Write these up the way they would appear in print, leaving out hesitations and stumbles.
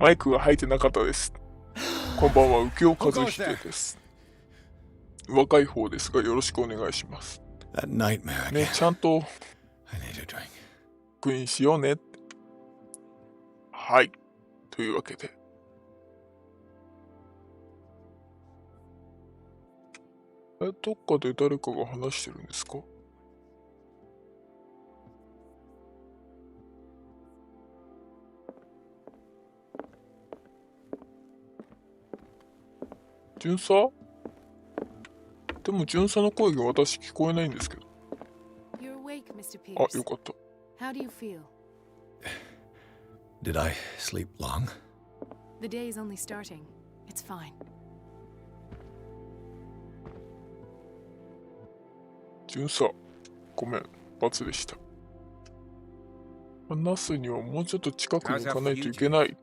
マイクが入ってなかったです。こんばんは、うきょうかずひでです。若い方ですがよろしくお願いします。ね、ちゃんと復員しようね。はい。というわけで。どっかで誰かが話してるんですか？巡査？でも巡査の声が私聞こえないんですけど。あ、よかった。Did I sleep long? The day is only starting. It's fine. 巡査、ごめん、罰でした。ナスにはもうちょっと近くに行かないといけない。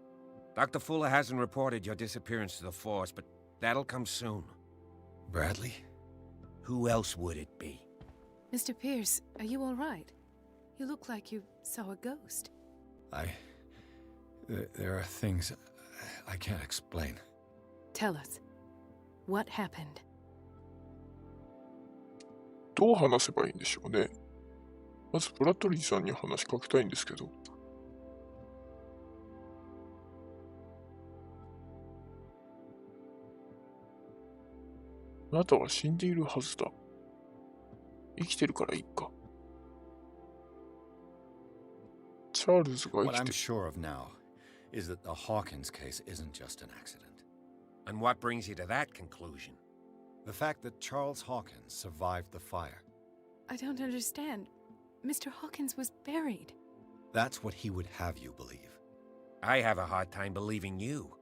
Dr. Fuller hasn't reported your disappearance to the force, but that'll come soon. Bradley? Who else would it be? Mr. Pierce, are you all right? You look like you saw a ghost. There are things I can't explain. Tell us. What happened? どう話せばいいんでしょうね。まずブラッドリーさんに話しかけたいんですけど。あなたは死んでいるはずだ。生きてるからいいか。チャールズが生 What き I'm てる。sure of now is that the Hawkins case isn't just an accident. And what brings you to that conclusion? The fact that Charles Hawkins survived the fire. I don't understand. Mr. Hawkins was buried. That's what he would have you believe. I have a hard time believing you.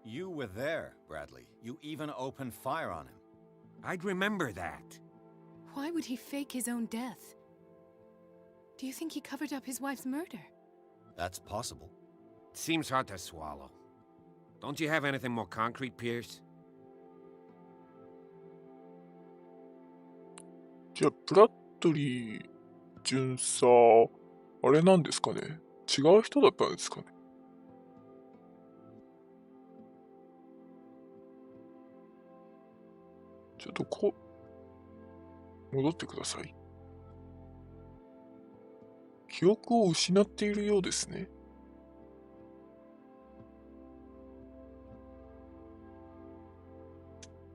You were there, Bradley. You even opened fire on him. I'd remember that. Why would he fake his own death? Do you think he covered up his wife's murder? That's possible. It seems hard to swallow. Don't you have anything more concrete, Pierce? じゃあ、ブラッドリー巡査、あれなんですかね。違う人だったんですかね。ちょっと戻ってください。記憶を失っているようですね。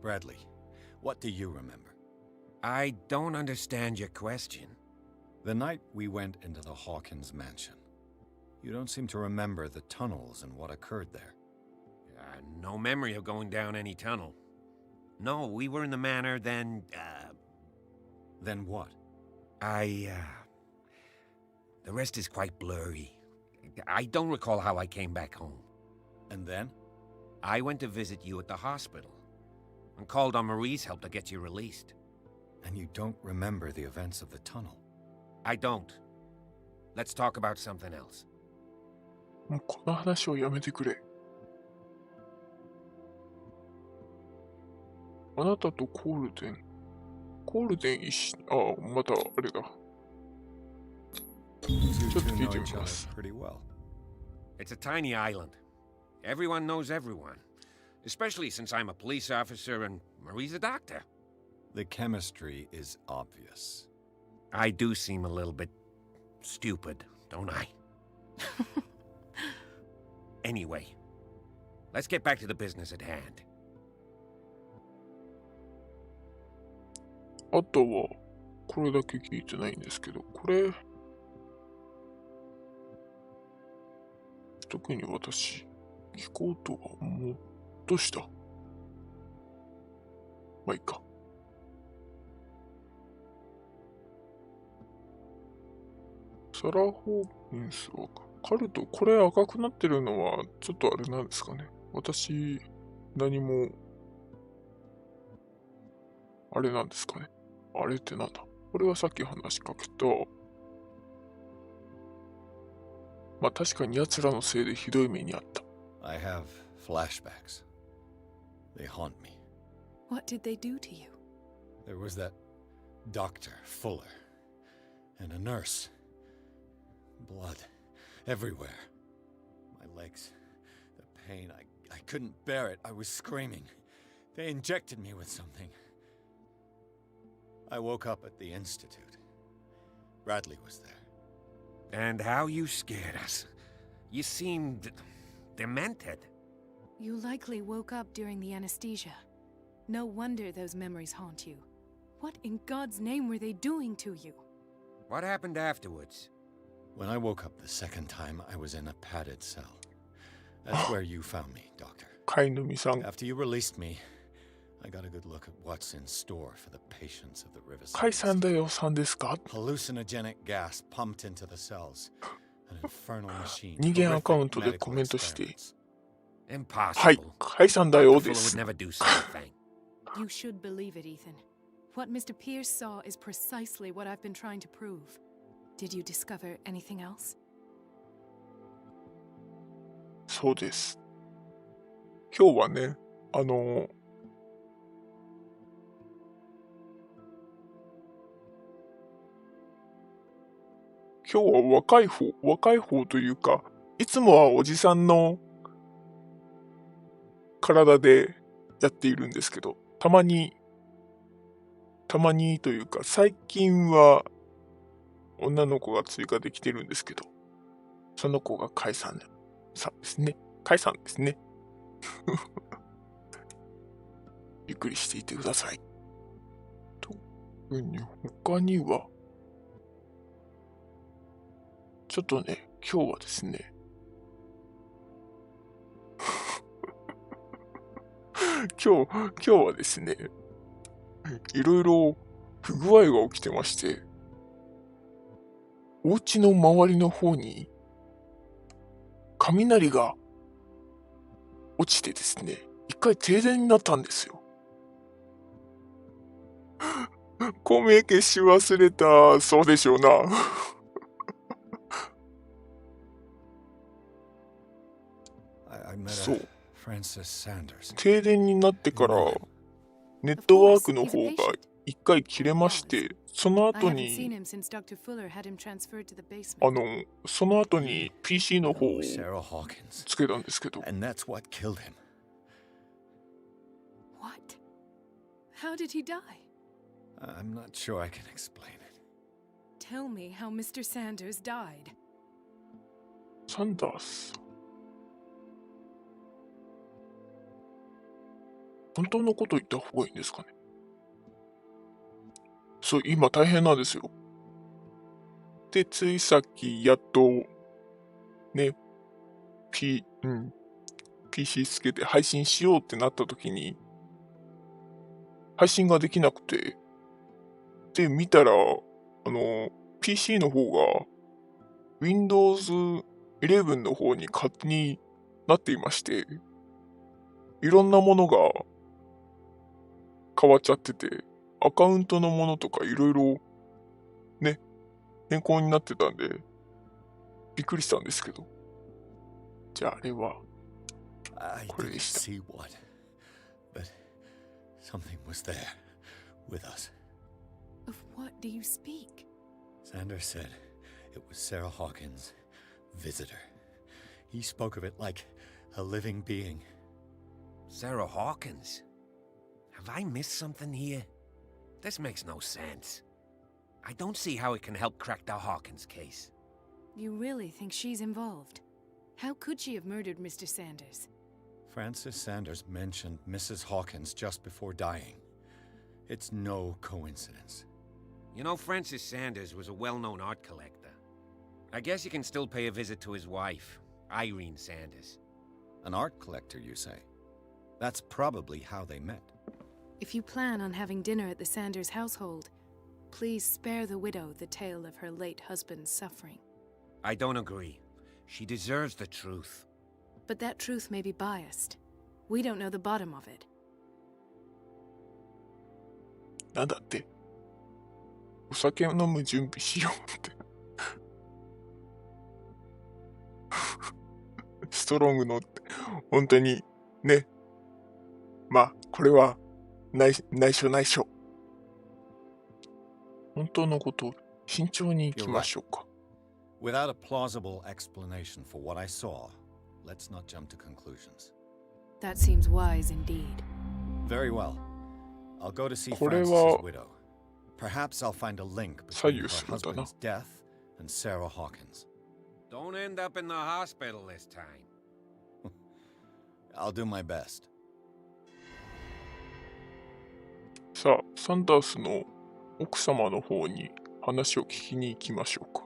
Bradley, what do you remember? I don't understand your question. The night we went into the Hawkins mansion. You don't seem to remember the tunnels and what occurred there. No memory of going down any tunnel. No, we were in the manor, then, Then what? The rest is quite blurry. I don't recall how I came back home. And then? I went to visit you at the hospital and called on Marie's help to get you released. And you don't remember the events of the tunnel? I don't. Let's talk about something else. もうこの話をやめてくれ。あなたとコールデンまたあれだ。ちょっと聞いてみます。Pretty well. It's a tiny island. Everyone knows everyone. Especially since I'm a police officer and Marie's a doctor. The chemistry is obvious. I do seem a little bit stupid, don't I? Anyway, let's get back to the business at hand. あとは、これだけ聞いてないんですけど、これ、特に私、聞こうとは思う。どうした？まあいいか。サラ・ホーキンスは、カルト、これ赤くなってるのは、ちょっとあれなんですかね。私、何も、あれなんですかね。あれってなんだ？これはさっき話しかけた。まあ確かに奴らのせいでひどい目にあった。I have flashbacks. They haunt me. What did they do to you? There was that Dr. Fuller and a nurse. Blood everywhere. My legs, the pain. I couldn't bear it. I was screaming. They injected me with something. I woke up at the institute. Bradley was there. And how you scared us. You seemed demented. You likely woke up during the anesthesia. No wonder those memories haunt you. What in God's name were they doing to you? What happened afterwards? When I woke up the second time, I was in a padded cell. That's where you found me, Doctor. 飼い主さん。 After you released me, I got a good look at what's in store for the patients of the riverside. 甲斐さんだよさんですか？ Hallucinogenic gas pumped into the cells. An infernal machine. 人間アカウントでコメントして。 Impossible. はい、甲斐さんだよ Dr. で Fuller す。 would never do such a thing. You should believe it, Ethan. What Mr. Pierce saw is precisely what I've been trying to prove. Did you discover anything else? そうです。今日はね、今日は若い方というか、いつもはおじさんの体でやっているんですけど、たまにというか、最近は女の子が追加できてるんですけど、その子が甲斐さんですね。甲斐さんですね。ゆっくりしていてください。特に他には、ちょっとね、今日はですね、今日はですね、いろいろ不具合が起きてまして、お家の周りの方に雷が落ちてですね、一回停電になったんですよ。米消し忘れた、そうでしょうな。そう。停電になってから、ネットワークの方が一回切れまして、その後に PC の方をつけたんですけど。What? How did he die? I'm not sure I can explain it. Tell me how Mr. Sanders died. サンダース。本当のこと言った方がいいんですかね。そう、今大変なんですよ。で、ついさっきやっと、ね、PC つけて配信しようってなった時に、配信ができなくて、で、見たら、PC の方が、Windows 11の方に勝手になっていまして、いろんなものが変わっちゃってて、アカウントのものとかいろいろね、変更になってたんで、びっくりしたんですけど。じゃああれは、これでした。Something was there with us. Of what do you speak? Sanders said it was Sarah Hawkins' visitor. He spoke of it like a living being. Sarah Hawkins? Have I missed something here? This makes no sense. I don't see how it can help crack the Hawkins case. You really think she's involved? How could she have murdered Mr. Sanders? Francis Sanders mentioned Mrs. Hawkins just before dying. It's no coincidence. You know, Francis Sanders was a well-known art collector. I guess you can still pay a visit to his wife, Irene Sanders. An art collector, you say? That's probably how they met. If you plan on having dinner at the Sanders household, please spare the widow the tale of her late husband's suffering. I don't agree. She deserves the truth. But that truth may be biased. We don't know the bottom of it. なんだって。お酒を飲む準備しようって。ストロングのって、本当に、ね。まあ、これは、内緒。本当のことを慎重にいきましょうか。Without a plausible explanation for what I saw, let's not jump to conclusions. That seems wise indeed. Very well. I'll go to see これ Francis's は widow. Perhaps I'll find a link 左 between 右 her するんだな。 husband's death and Sarah Hawkins. Don't end up in the hospital this time. I'll do my best. さあ、サンダースの奥様の方に話を聞きに行きましょうか。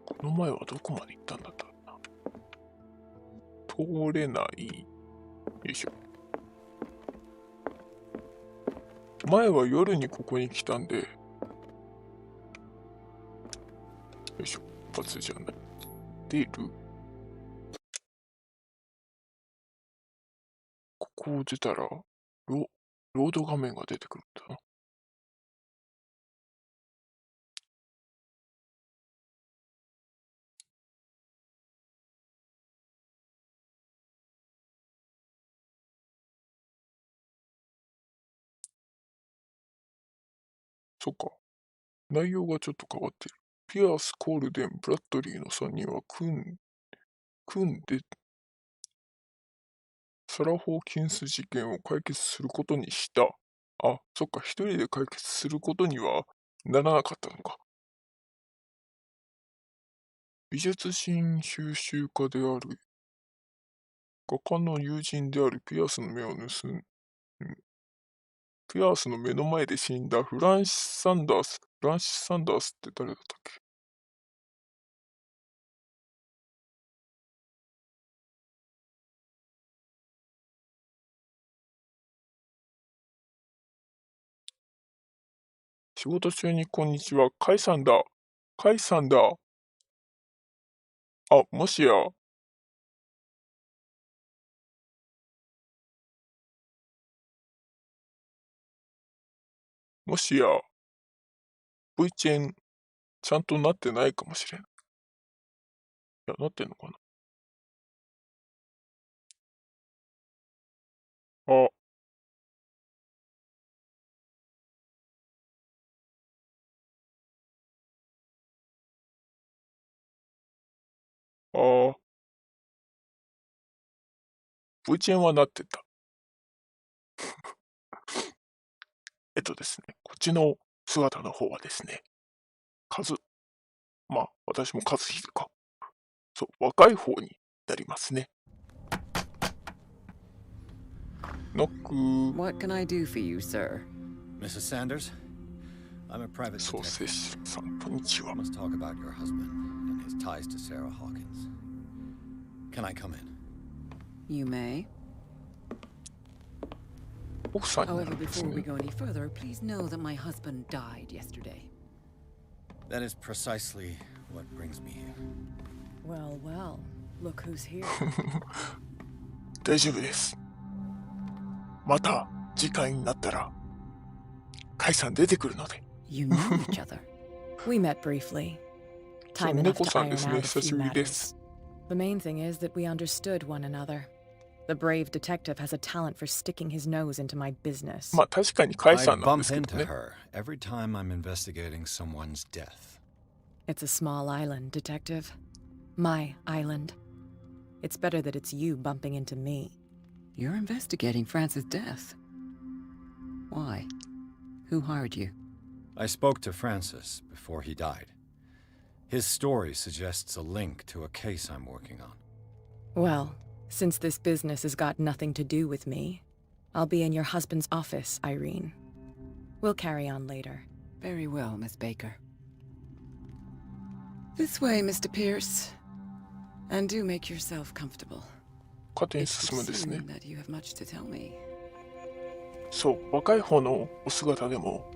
この前はどこまで行ったんだったかな。通れない。よいしょ。前は夜にここに来たんで、よいしょ、一発じゃない。出る。ここを出たら、ロード画面が出てくるんだな。そっか。内容がちょっと変わってる。ピアス、コールデン、ブラッドリーの3人は組んで、サラ・ホーキンス事件を解決することにした。あ、そっか、一人で解決することにはならなかったのか。美術品収集家である画家の友人であるピアスの目を盗ん、ピアスの目の前で死んだフランシス・サンダース。フランシス・サンダースって誰だったっけ。仕事中にこんにちは。カイさんだ。カイさんだ。あ、もしや、V チェンちゃんとなってないかもしれん。いや、なってんのかな。あ、あ、V チェンはなってた。ですね、こっちの姿の方はですね、まあ、私も和秀か。そう、若い方になりますね。ノック。 What can I do for you, sir? Mrs. Sanders, I'm a private ソーセー detective. ジさん、こんにちは。 I must talk about your husband and his ties to Sarah Hawkins. Can I come in? You may. 奥さんにな However, るんです before we ね。 go any further, please know that my husband died yesterday. That is precisely what brings me here. Well, well, look who's here. 大丈夫です。また次回になったら、カイさん出てくるので。You know each other. We met briefly. そう、 Time enough 猫 to さん iron ですね。 out a 久し few ぶりです。 matters. The main thing is that we understood one another. The brave detective has a talent for sticking his nose into my business. まあ確かにカイさ I んなんで bump すけど into ね。 her every time I'm investigating someone's death. It's a small island, detective. My island. It's better that it's you bumping into me. You're investigating Francis' death. Why? Who hired you? I spoke to Francis before he died. His story suggests a link to a case I'm working on. Well, since this business has got nothing to do with me, I'll be in your husband's office, Irene. We'll carry on later. Very well, Miss Baker. This way, Mr. Pierce. And do make yourself comfortable. 勝手に It 進むん would ですね。 seem that you have much to tell me. そう、若い方のお姿でも、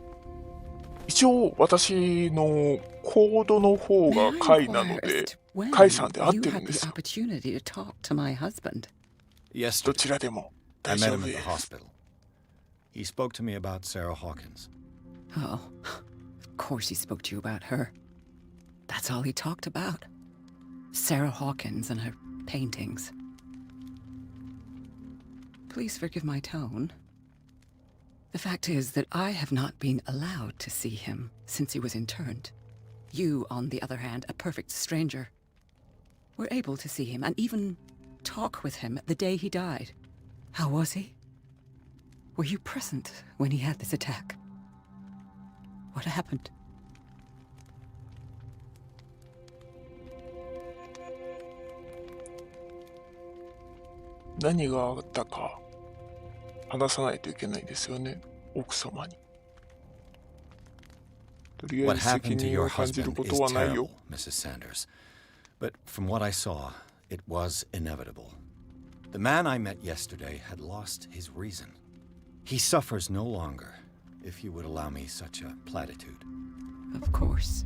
一応私のコードの方 May が I カイな inquire の as で、 to when カイさんで合っ you てるん had で the すよ。 opportunity to talk to my husband? ど Yesterday, ちらでも I 大 met 丈 him 夫 at で the す。 hospital. He spoke to me about Sarah Hawkins. Oh, of course he spoke to you about her. That's all he talked about. Sarah Hawkins and her paintings. Please forgive my tone. The fact is that I have not been allowed to see him since he was interned. You, on the other hand, a perfect stranger, were able to see him and even talk with him the day he died. How was he? Were you present when he had this attack? What happened? 何があったか話さないといけないですよね、奥様に。とりあえ What ず責 happened to 任 your を感じる husband こと is はないよ。 terrible, Mrs. Sanders. But from what I saw, it was inevitable. The man I met yesterday had lost his reason. He suffers no longer, if you would allow me such a platitude. Of course.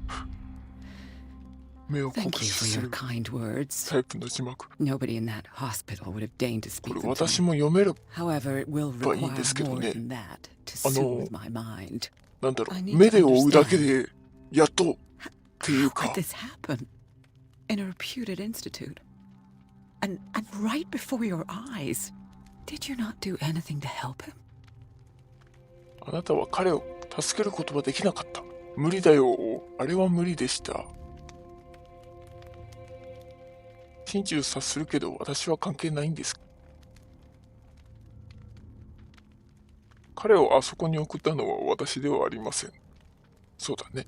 目を Thank 酷 you 使 for す your る kind words. タイプの字幕。 Nobody in that hospital would have deigned to こ speak れ them to 私 me. も読める。 However, it will まあいいん require ですけど more ね。 than that to soothe my mind. なんだろ I う、 need 目 to で追うだけ understand. でやっとってい How うか could this happen? In a reputed institute. And right before your eyes. Did you not do anything to help him? あなたは彼を助けることはできなかった。無理だよ。あれは無理でした。心中察するけど私は関係ないんです。彼をあそこに送ったのは私ではありません。そうだね。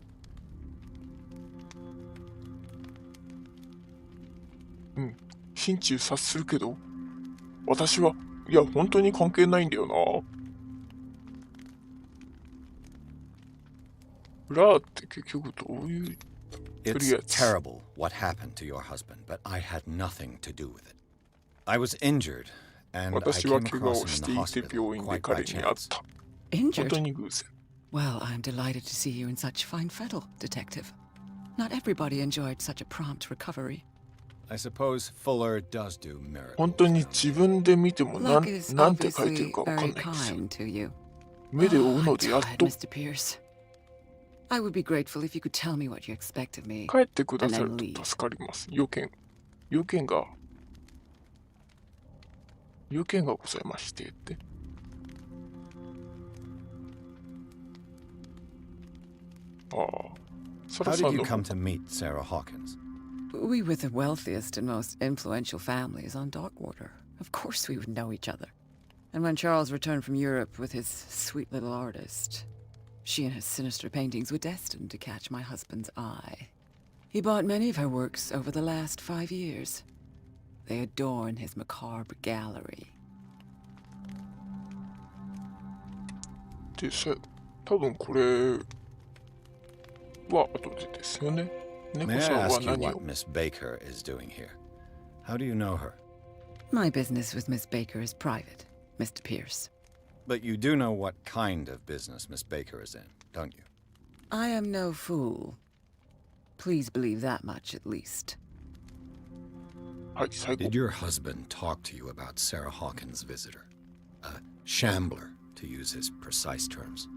うん。心中察するけど私はいや本当に関係ないんだよな。裏って結局どういう It's terrible what happened to your husband, but I had nothing to do with it. I was injured, and I 私は came 怪我 across をし him て in い the て病院 hospital で quite by 彼に会っ chance. た。本 Injured? 当に偶然。 Well, I'm delighted to see you in such fine fettle, Detective. Not everybody enjoyed such a prompt recovery. I suppose Fuller does do miracles. 本当に自分で見てもな Luck is んて書いてる obviously かわかん very ないんですよ。 kind to you. 目で追う Oh, の I'm でやっ tired, と Mr. Pierce. I would be grateful if you could tell me what you expect of me. 帰ってくださる And then と leave. 助かります。要件がございましてって。ああ、サ How ラさ did ん you の come to meet Sarah Hawkins? We were the wealthiest and most influential families on Darkwater. Of course we would know each other. And when Charles returned from Europe with his sweet little artist, she and her sinister paintings were destined to catch my husband's eye. He bought many of her works over the last 5 years. They adorn his macabre gallery. でさ、多分これは後でですよね。 May 猫 I さんは ask you 何 what を Miss Baker is doing here? How do you know her? My business with Miss Baker is private, Mr. Pierce. But you do know what kind of business Miss Baker is in, don't you? I am no fool. Please believe that much at least. はい、最後 Did your husband talk to you about Sarah Hawkins' visitor? A shambler, to use his precise terms.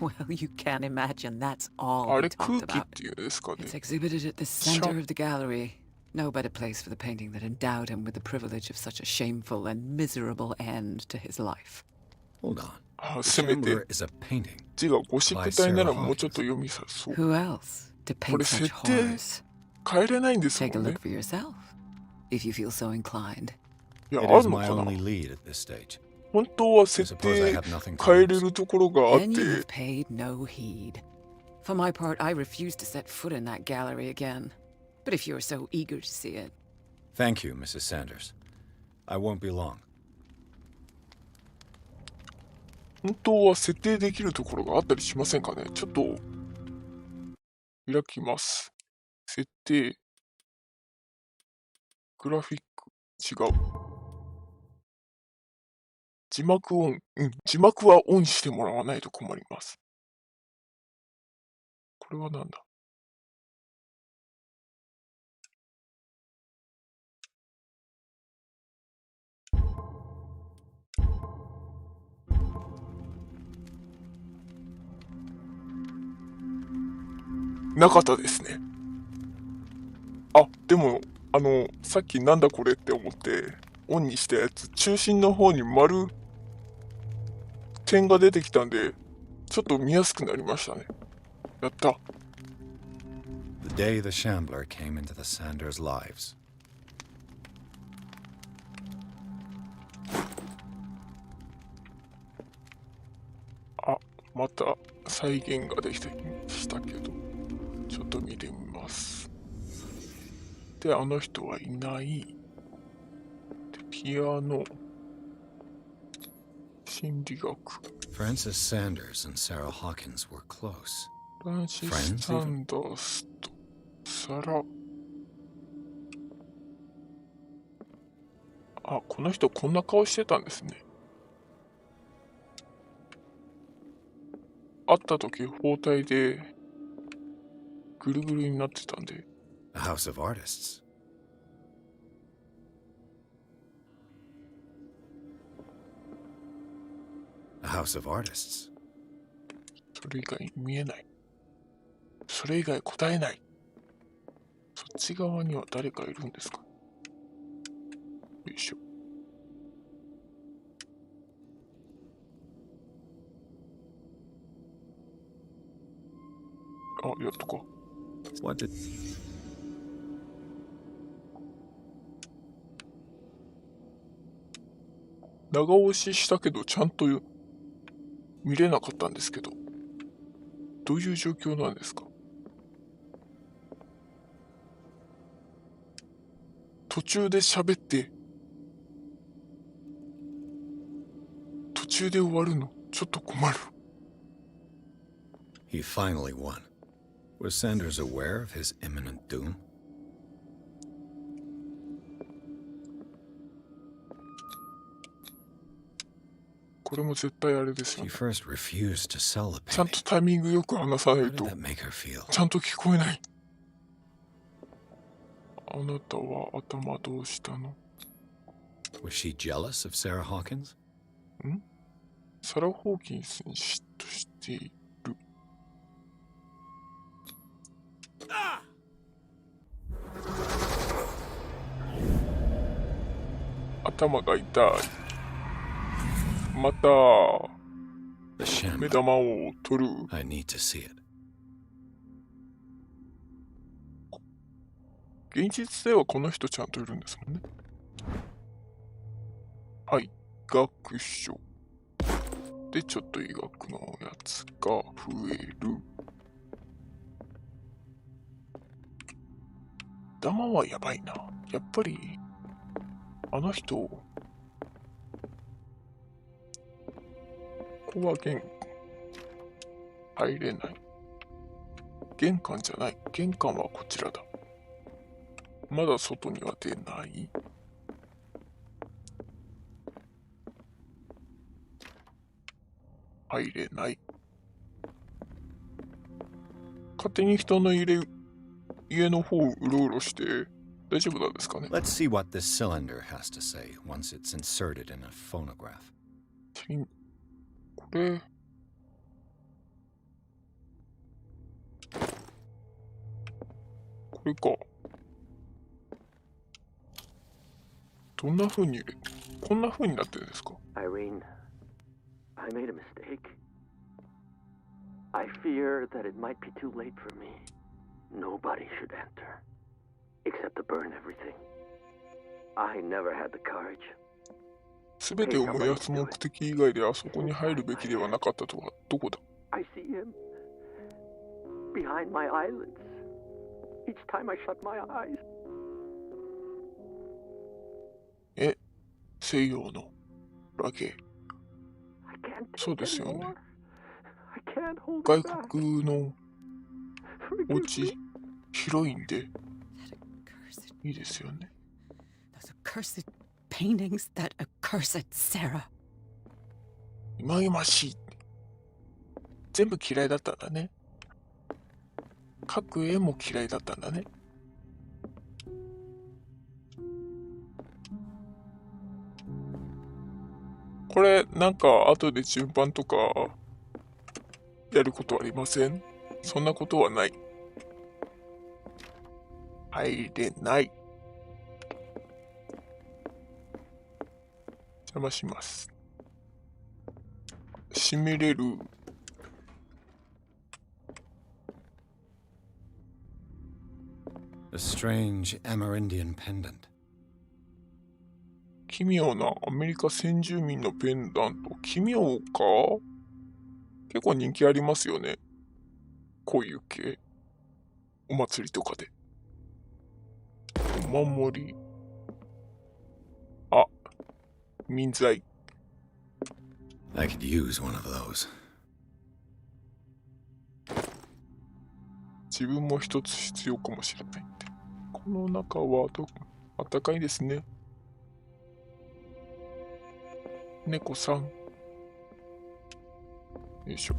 Well, you can't imagine that's all あ we れ空 talked 気っ about. ていうんですかね。 It's exhibited at the center of the gallery. No better place for the painting that endowed him with the privilege of such a shameful and miserable end to his life. Hold on. あ The せめ shambler て is a painting. 字がゴシップ体ならもうちょっと読みさそう。 Who else to paint Por such ese te- horrors? 変えれないんです Take も a んね。 look for yourself, if you feel so inclined. いや、 It あ is るの my かな only lead at this stage. 本当は I 設 suppose I 定 have nothing to 変えれ lose. るところがあっ And you て have、paid no heed. For my part, I refuse to set foot in that gallery again. But if you're so eager to see it, Thank you, Mrs. Sanders. I won't be long. 本当は設定できるところがあったりしませんかね。ちょっと開きます。設定、グラフィック、違う。字幕オン、字幕はオンしてもらわないと困ります。これはなんだ。なかったですね。あ、でも、さっきなんだこれって思って、オンにしたやつ、中心の方に丸、点が出てきたんで、ちょっと見やすくなりましたね。やった。 The day the Shambler came into the Sanders' lives. あ、また再現ができてきましたけど、ちょっと見てみます。で、あの人はいない。で、ピアノ、心理学。Francis Sanders and Sarah Hawkins were close. フランシス・サンダースとサラ。あ、この人こんな顔してたんですね。会った時包帯でぐるぐるになってたんで。A house of artists. A house of artists. それ以外見えない。それ以外答えない。そっち側には誰かいるんですか？よいしょ。あ、やっとか。What did... 長押ししたけどちゃんと見れなかったんですけど、どういう状況なんですか？途中で喋って途中で終わるのちょっと困る。 He finally won. Was Sanders aware of his imminent doom? これも絶対あれですよ She ね。 first refused to sell the ちゃん painting. とタイミングよく話さな How い did と that make her feel? ちゃんと聞こえない。あなたは頭どうしたの？ Was she jealous of Sarah Hawkins? サラ・ホーキンスに嫉妬している。頭が痛い。また The 目 Shambler. 玉を取る。 I need to see it. 現実ではこの人ちゃんといるんですもんね。はい、学書でちょっと医学のやつが増える。玉はやばいな。やっぱりあの人、ここは玄関入れない。玄関じゃない。玄関はこちらだ。まだ外には出ない。入れない。勝手に人の家の方をうろうろして大丈夫なんですかね。 Let's see what this cylinder has to say once it's inserted in a phonograph. これか。どんな風に入れ、こんな風になってるんですか？ Irene, I made a mistake. I fear that it might be too late for me. Nobody should enter, except to burn everything. I never had the courage. すべてを燃やす目的以外であそこに入るべきではなかったとはどこだ？ I see him behind my eyelids. Each time I shut my eyes. 西洋のラゲ I can't そう take ですよね。 anymore. I can't hold 外 it back. 国のお Forgive 家 me. 広いんで That accursed, いいですよね。 those accursed paintings, that accursed Sarah. いまいましい。全部嫌いだったんだね。描く絵も嫌いだったんだね。これなんか後で順番とかやることありません？そんなことはない。入れない。邪魔します。閉めれる。A strange Amerindian pendant. 奇妙なアメリカ先住民のペンダント。奇妙か？結構人気ありますよね。こういう系。お祭りとかで。お守り。あ、民財。I could use one of those. 自分も一つ必要かもしれないって。この中はあったかいですね。猫さん。よいしょ。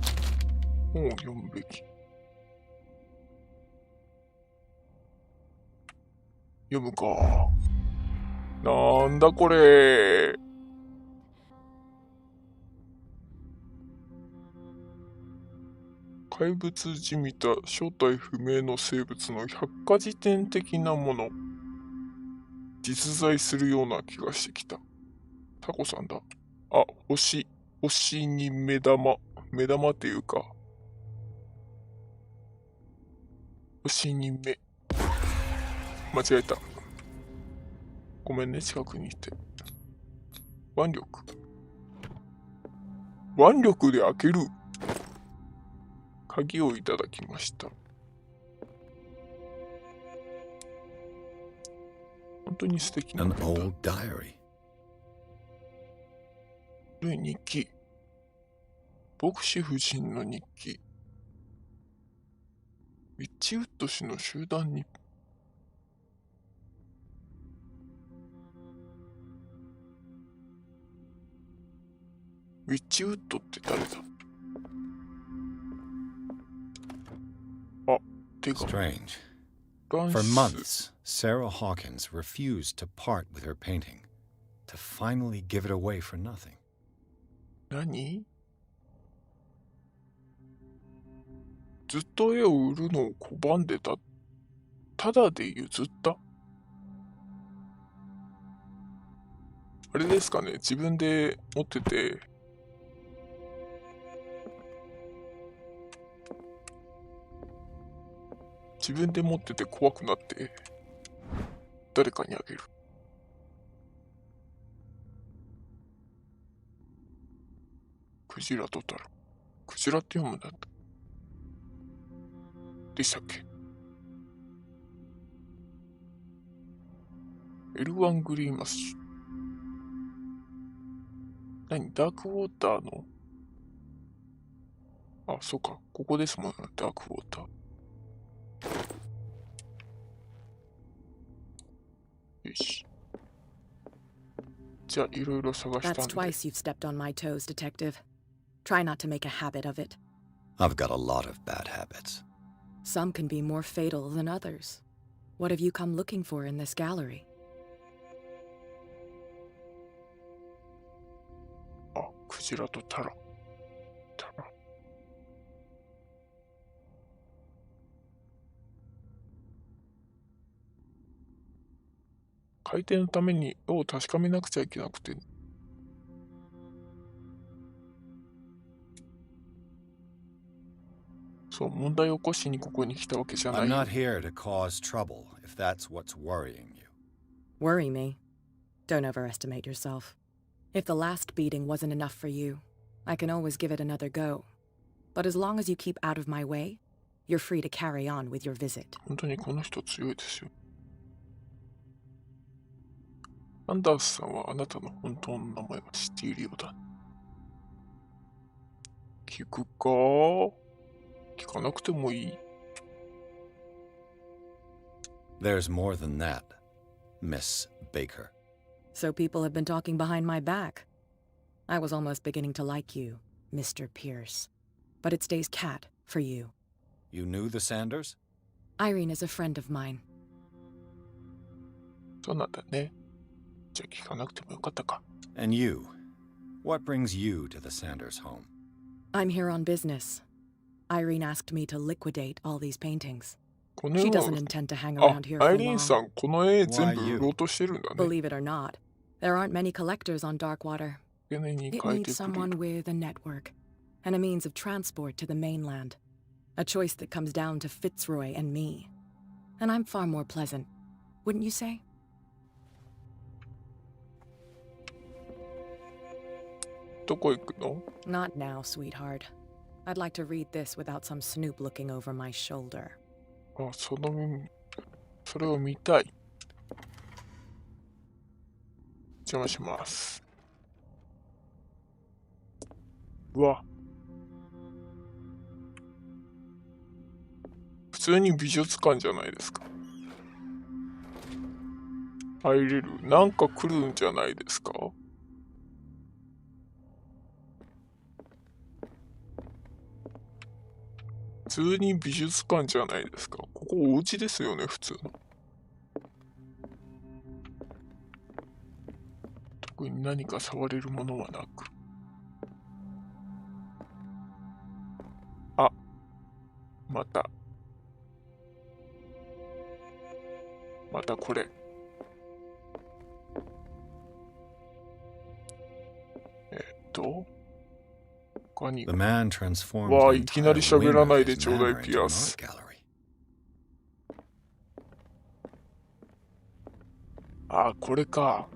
本を読むべき。読むか。なんだこれ。怪物じみた正体不明の生物の百科事典的なもの。実在するような気がしてきた。タコさんだ。あ、星に目玉っていうか。星に目。間違えた。ごめんね、近くにいて。腕力で開ける。鍵をいただきました。本当に素敵な。An old diary. 古い日記。牧師夫人の日記。ウィッチウッド氏の集団に。ウィッチウッドって誰だ？あ、てか。Strange. 乱 For 視 months, Sarah Hawkins refused to part with her painting, to finally give it away for nothing. 何？ずっと絵を売るのを拒んでた。ただで譲った？あれですかね、自分で持ってて、怖くなって、誰かにあげる。クジラと太郎。クジラって読むんだった。でしたっけ？L1 グリーマス。何？ダークウォーターの。あ、そうか。ここですもんね。ダークウォーター。よし。じゃあ、いろいろ探したんで。That's twice you've stepped on my toes, Detective. Try not to make a habit of it. I've got a lot of bad habits. Some can be more fatal than others. What have you come looking for in this gallery? あ、クジラとタラ。改訂のために絵を確かめなくちゃいけなくて。そう、問題を起こしにここに来たわけじゃない。I'm not here to cause trouble, if that's what's worrying you. Worry me? Don't overestimate yourself. If the last beating wasn't enough for you, I can always give it another go. But as long as you keep out of my way, you're free to carry on with your visit. 本当にこの人強いですよ。アンダースさんはあなたの本当の名前は知っているようだ。聞くか？聞かなくてもいい。There's more than that, Miss Baker. So people have been talking behind my back. I was almost beginning to like you, Mr. Pierce. But it stays cat for you. You knew the Sanders? Irene is a friend of mine. そうなんだね。じゃあ聞かなくてもよかったか。And you? What brings you to the Sanders home? I'm here on business. Irene asked me to liquidate all these paintings. この絵 She は doesn't intend to hang around here ア for イリーン long. さん、この絵全部売ろうとしてるんだね。Believe it or not, there aren't many collectors on Darkwater. 絵に It 書い needs てく someone る。 with a network and a means of transport to the mainland. A choice that comes down to Fitzroy and me. And I'm far more pleasant, wouldn't you say? どこ行くの？ Not now, sweetheart. I'd like to read this without some snoop looking over my shoulder. あ、それを見たい。邪魔します。うわ。普通に美術館じゃないですか。入れる。なんか来るんじゃないですか。普通に美術館じゃないですか。ここお家ですよね、普通の。特に何か触れるものはなく。あ、またこれ。他に。 The man transformed わあ、 the いきなり entire 喋 wing ら of ないで his ちょうだい、 manor ピ into ア an ス。 art gallery. あ、これか。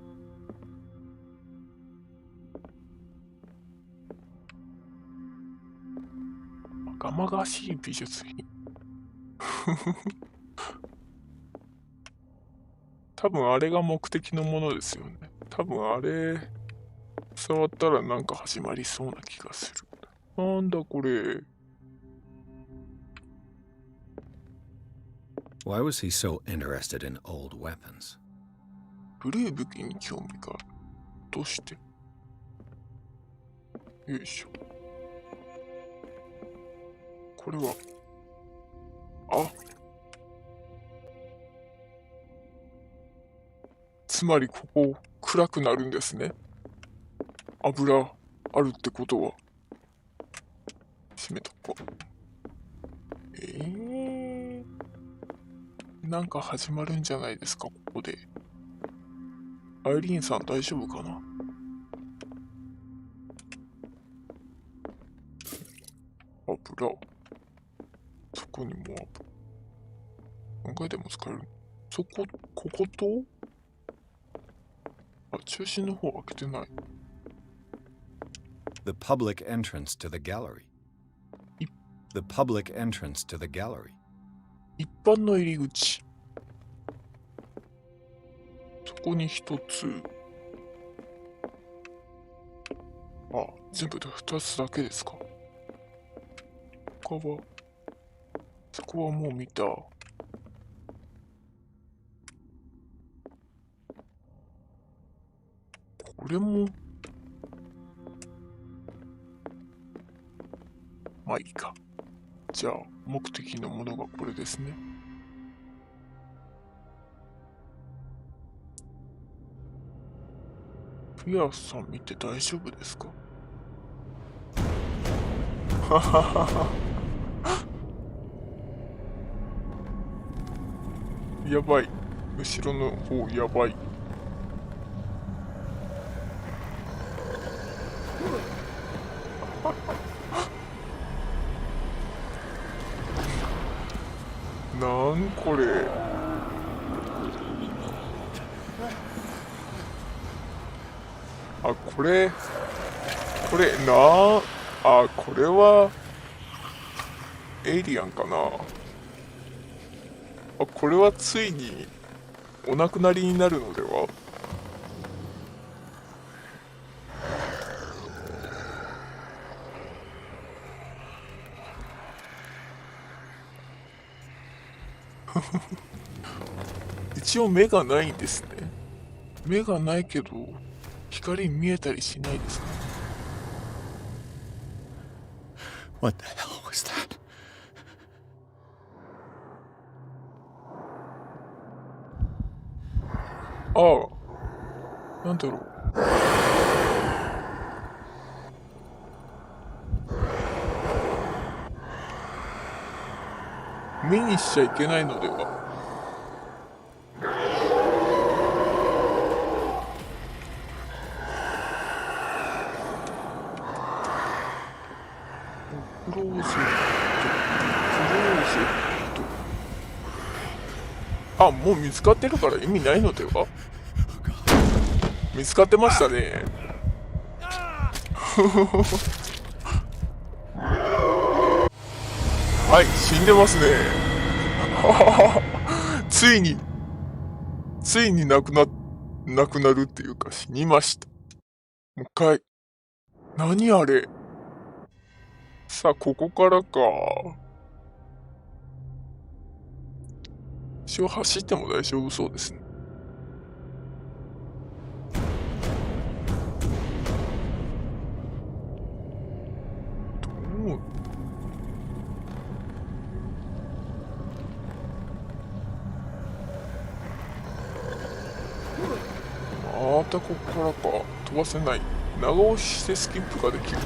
まがまがしい美術品。多分あれが目的のものですよね。多分あれ触ったらなんか始まりそうな気がする。なんだこれ。Why was he so interested in old weapons? 古い武器に興味がある。どうして？よいしょ。これは、あ、つまりここ暗くなるんですね。油あるってことは。閉めとこう。なんか始まるんじゃないですか、ここで。アイリーンさん大丈夫かな？油。そこにも油。何回でも使える。ここと、あ、中心の方開けてない。The public entrance to the gallery. The public entrance to the gallery. 一般の入り口。そこに一つ。あ、全部で二つだけですか。他は、そこはもう見た。これも、まあいいか。じゃあ、目的のものがこれですね。ピアスさん見て大丈夫ですか？はははは。やばい。後ろの方やばい。なんこれ。あ、これこれはエイリアンかな。あ、これはついにお亡くなりになるのでは。一応目がないんですね。目がないけど光見えたりしないですか？ What the hell was that? ああ、なんだろう。目にしちゃいけないのでは。クローゼット。あ、もう見つかってるから意味ないのでは？見つかってましたね。はい、死んでますね。ついに亡くなるっていうか死にました。もう一回。何あれ。さあ、ここからか。一応走っても大丈夫そうですね。どう？またここからか。飛ばせない。長押ししてスキップができる。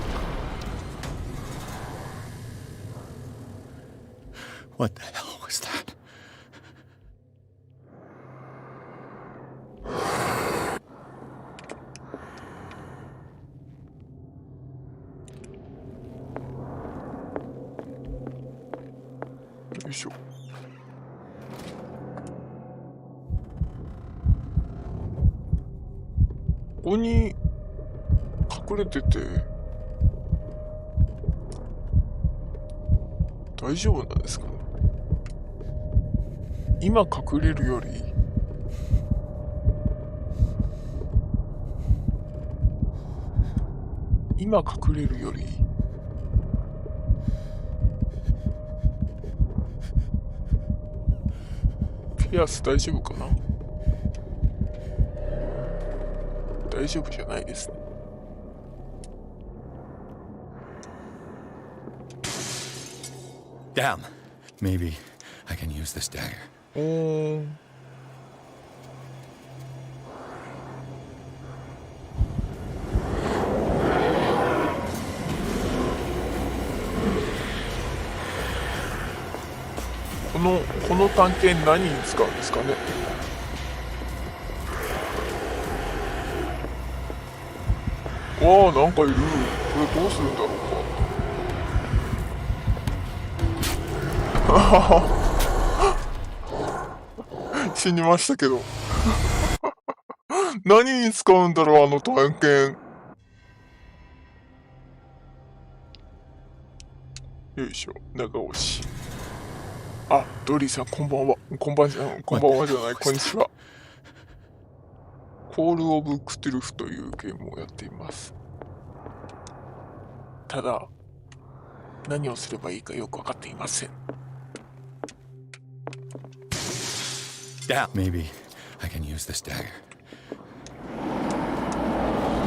What the hell was that?よいしょ。ここに隠れてて大丈夫なんですかね。今隠れるよりピアス大丈夫かな。大丈夫じゃないですね。Damn. Maybe I can use this dagger. この探検何に使うんですかね。わあ、なんかいる。これどうするんだろうか。死にましたけど。何に使うんだろう、あの探検。よいしょ、長押し。あ、ドリーさん、こんばんは。こんばんはじゃない、こんにちは。コールオブクトゥルフというゲームをやっています。ただ、何をすればいいかよくわかっていません。Maybe I can use this dagger.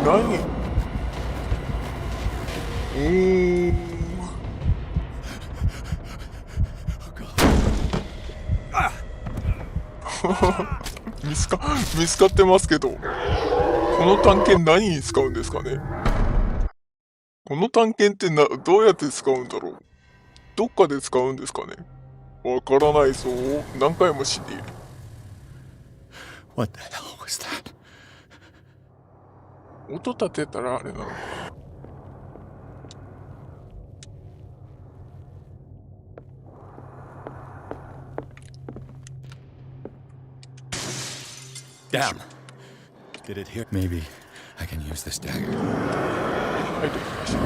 何？見つかってますけど、この探検何に使うんですかね。この探検ってどうやって使うんだろう。どっかで使うんですかね。わからないぞ。何回も死んでいる。What the hell was that? 音立てたらあれなのかな。Damn. Did it here? Maybe I can use this dagger. はい、できました。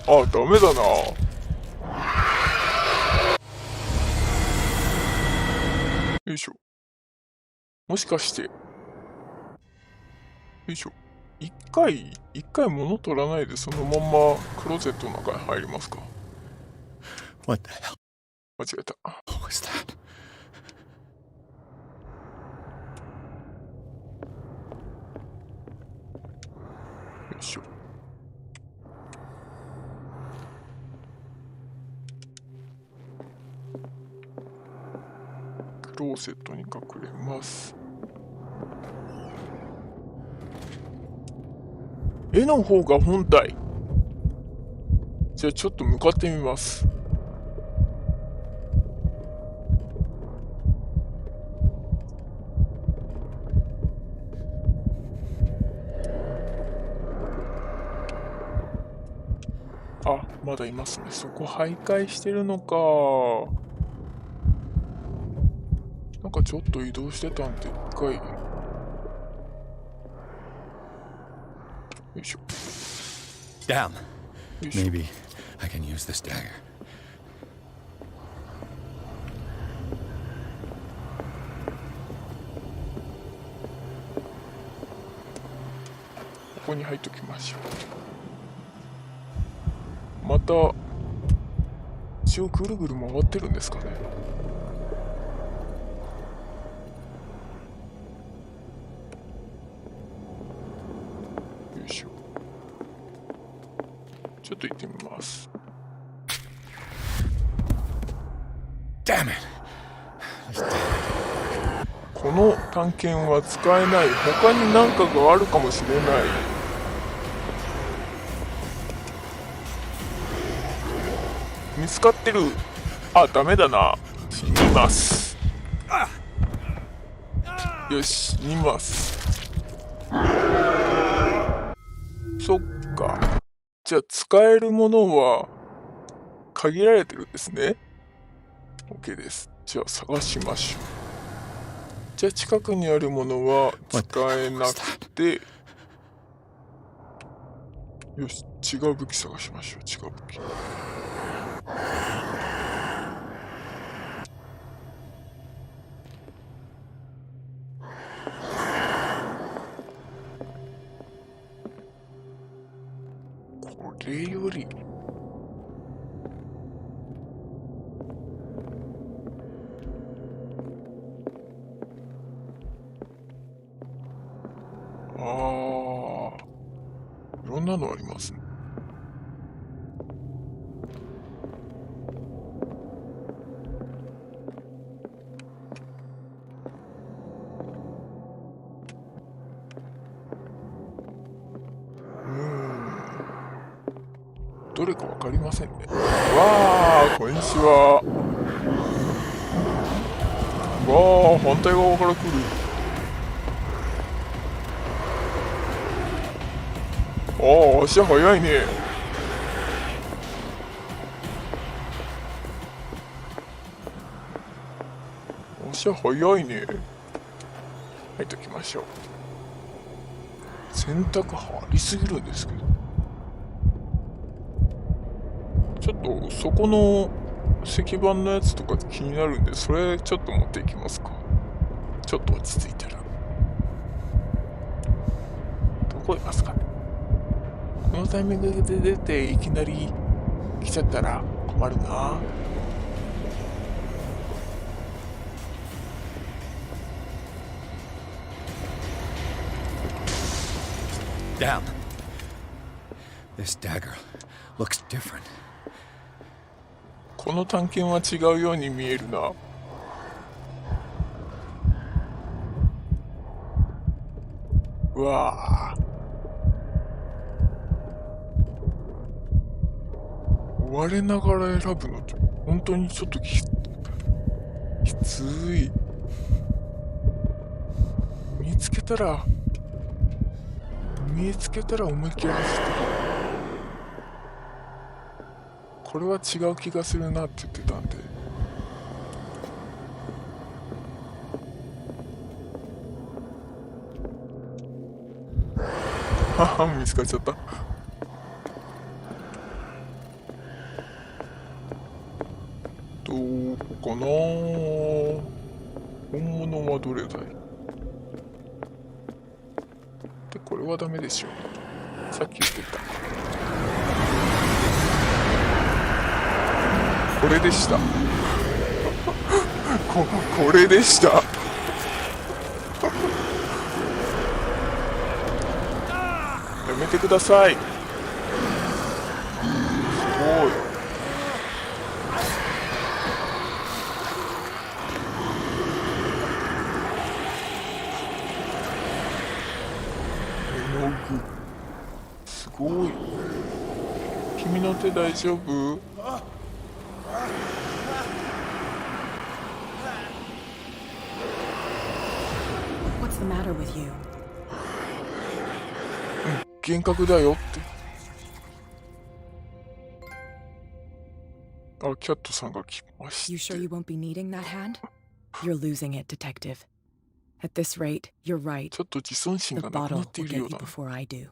あ、ダメだな。よいしょ。もしかして。よいしょ。一回物取らないでそのまんまクローゼットの中に入りますか。What the hell 間違えた。was that? よいしょ。クローゼットに隠れます。絵の方が本体。じゃあちょっと向かってみます。あ、まだいますね。そこ徘徊してるのか。なんかちょっと移動してたんで、一回。よいしょ。Damn. よいしょ。 Maybe I can use this dagger. ここに入っときましょう。また一応ぐるぐる回ってるんですかね。よいしょ。ちょっと行ってみます。 Damn it. この探検は使えない。他に何かがあるかもしれない。見つかってる。あ、ダメだな。死にます。よし、死にます。そっか。じゃあ使えるものは限られてるんですね。 OK です。じゃあ探しましょう。じゃあ近くにあるものは使えなくて、よし、違う武器探しましょう。違う武器。これよりいろんなのありますね。どれかわかりませんね。わあ、こんにちは。わあ、反対側から来る。ああ、足早いね。足早いね。入っときましょう。洗濯張りすぎるんですけど。ちょっとそこの石板のやつとか気になるんで、それちょっと持っていきますか。ちょっと落ち着いたら。どこいますかね。このタイミングで出ていきなり来ちゃったら困るな。Damn. This dagger looks different. この探検は違うように見えるな。うわあ。我ながら選ぶのって本当にちょっときつい。見つけたら思いっきり走ってる。これは違う気がするなって言ってたんで。はは、見つかっちゃった。どうかな。本物はどれだい。で、これはダメでしょ。さっき言ってた。これでした。これでした。やめてください。すごい。絵の具。すごい。君の手大丈夫？What's the matter with you? 幻覚だよって。あ、キャットさんが来ま You し sure て。 you won't be needing that hand? You're losing it, Detective. At this rate, you're right. ちょっと自尊心 The がなくな bottle ってい will るよ get う you だ。 before I do.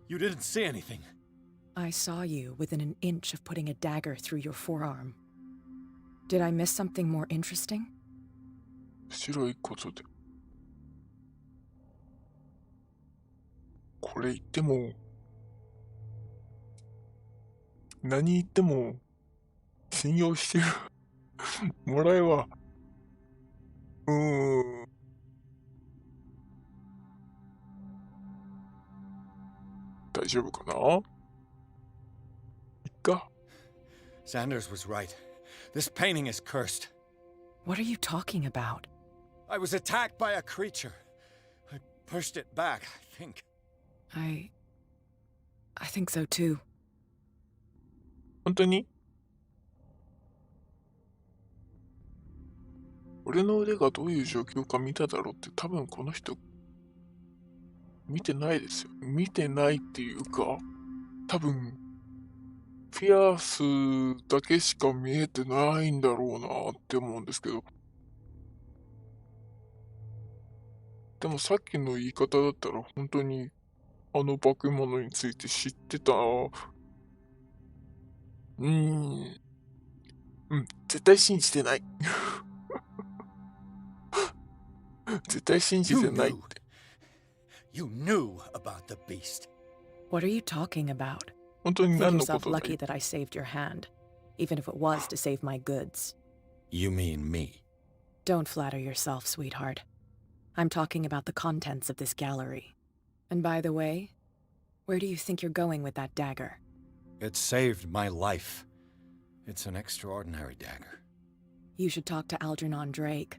You didn't see anything. I saw you within an inch of putting a dagger through your forearm. Did I miss something more interesting? 白いことで。これ言っても、何言っても信用してるもらえは、大丈夫かな。いっか。 Sanders was right. This painting is cursed. What are you talking about? I was attacked by a creature. I pushed it back, I think. I think so too. 本当に俺の腕がどういう状況か見ただろうって多分この人見てないですよ。見てないっていうか、多分ピアスだけしか見えてないんだろうなって思うんですけど。でもさっきの言い方だったら本当にあの化け物について知ってた。絶対信じてない。絶対信じてないって。You knew about the beast. What are you talking about? 本当に Think 何のこ yourself とだ lucky that I saved your hand, even if it was to save my goods. You mean me? Don't flatter yourself, sweetheart. I'm talking about the contents of this gallery. And by the way, where do you think you're going with that dagger? It saved my life. It's an extraordinary dagger. You should talk to Algernon Drake.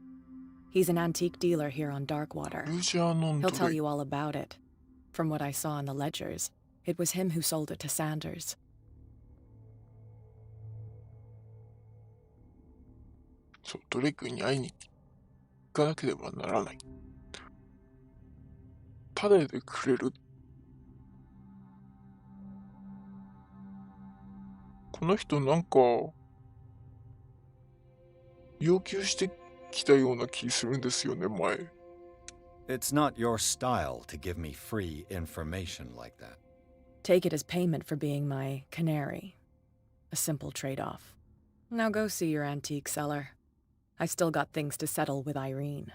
He's an antique dealer here on Darkwater. ルジャーノン He'll ド tell レイ you all about it. From what I saw in the ledgers, it was him who sold it to Sanders. そう、ドレイクに会いに行かなければならない。タダでくれる。この人なんか要求してきたような気するんですよね、前。It's not your style to give me free information like that. Take it as payment for being my canary. A simple trade-off. Now go see your antique seller. I still got things to settle with Irene.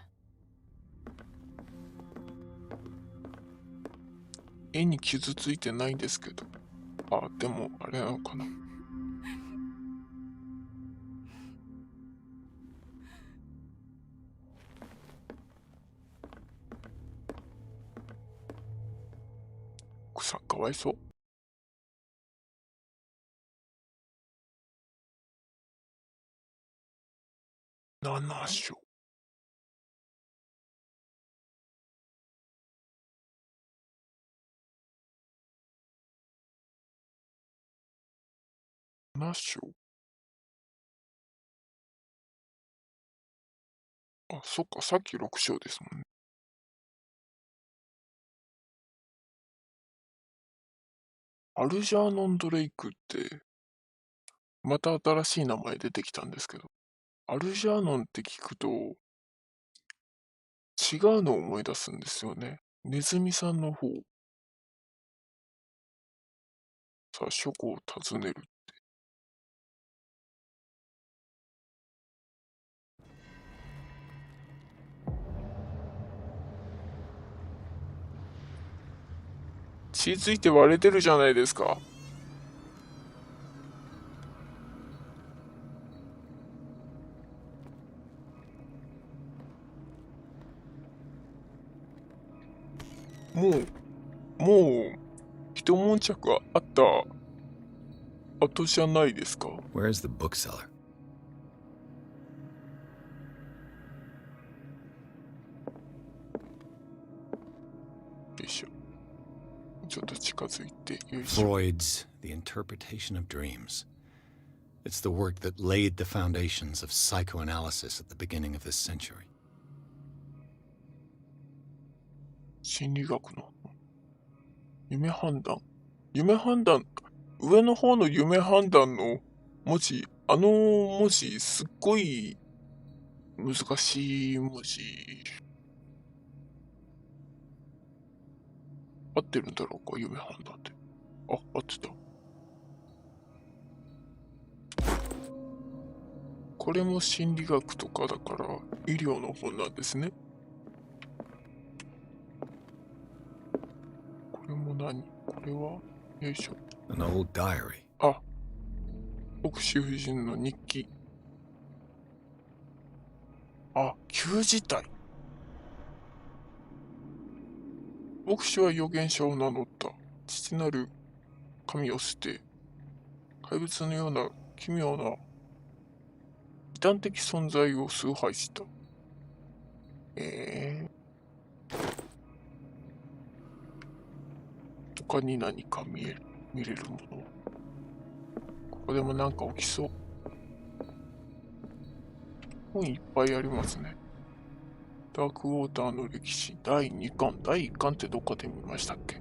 絵に傷ついてないんですけど。あ、でもあれなのかな。奥さんかわいそう。7章。7章。あ、そっか、さっき6章ですもんね。アルジャーノン・ドレイクって、また新しい名前出てきたんですけど、アルジャーノンって聞くと、違うのを思い出すんですよね。ネズミさんの方。さあ、書庫を訪ねる。血ついて割れてるじゃないですか。もう一悶着あった後じゃないですか。Where's the bookseller? よいしょ。ちょっと近づいて、よいしょ。 Freud's The Interpretation of Dreams. It's the work that laid the foundations of psychoanalysis at the beginning of this century. 心理学の夢判断、上の方の夢判断の文字、文字、すっごい難しい文字。合ってるんだろうか、夢判断で。あ、合ってた。これも心理学とかだから医療の本なんですね。これも何？これはよいしょ。An old diary. あ、牧師夫人の日記。あ、旧字体。牧師は預言者を名乗った。父なる神を捨て、怪物のような奇妙な異端的存在を崇拝した。他に何か見れるもの。ここでもなんか起きそう。本いっぱいありますね。ダークウォーターの歴史第2巻。第1巻ってどっかで見ましたっけ？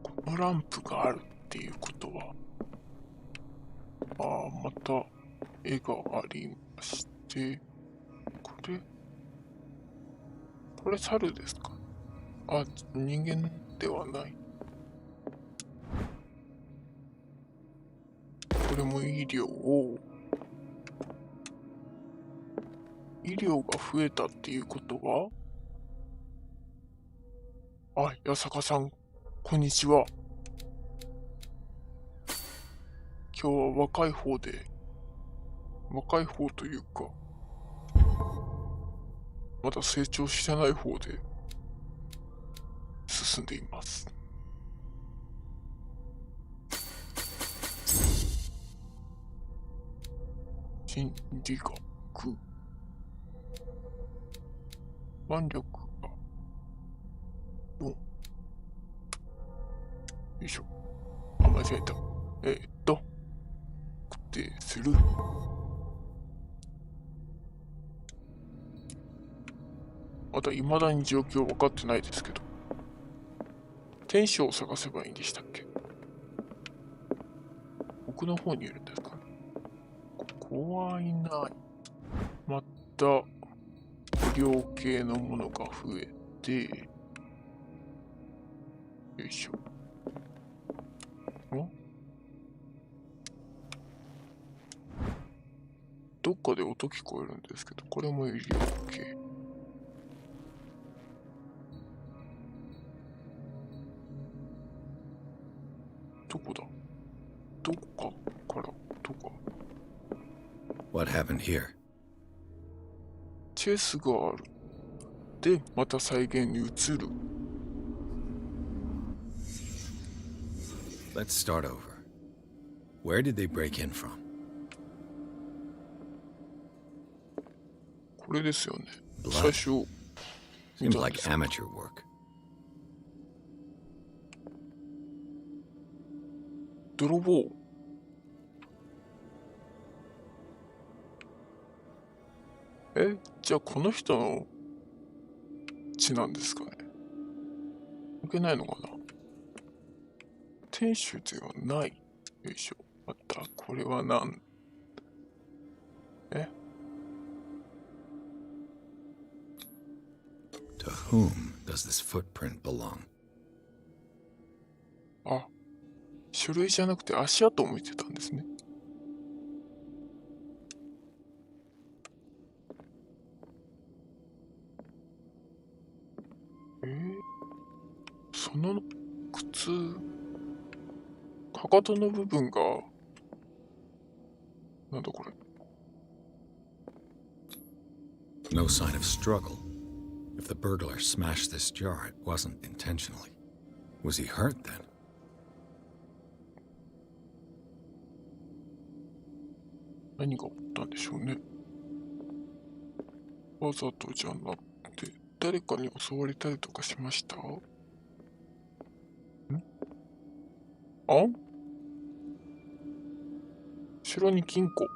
このランプがあるっていうことは、また絵がありまして、これ猿ですか？あ、人間ではない。これも医療が増えたっていうことは、八坂さん、こんにちは。今日は若い方というか、まだ成長してない方で進んでいます。心理学。腕力が4。よいしょ。間違えた。固定する。まだ未だに状況分かってないですけど。天使を探せばいいんでしたっけ？奥の方にいるんですかね。ここはいない。また、医療系のものが増えて、よいしょ。どっかで音聞こえるんですけど、これも医療系。どこだ？どっかから音が。What happened here? チェスがある。で、また再現に移る。Let's start over. Where did they break in from? これですよね。 Blood. 最初見 Seems たん like ですけど amateur work. 泥棒。じゃあこの人の血なんですかね。関係ないのかな。店主ではない。よいしょ。またこれは何？To whom does this footprint belong? あ、書類じゃなくて足跡を見てたんですね。その靴、かかとの部分が、なんだこれ。No sign of struggle. If the burglar smashed this jar, it wasn't intentionally. Was he hurt then? 何が起こったんでしょうね。わざとじゃなくて、誰かに襲われたりとかしました？後ろに金庫。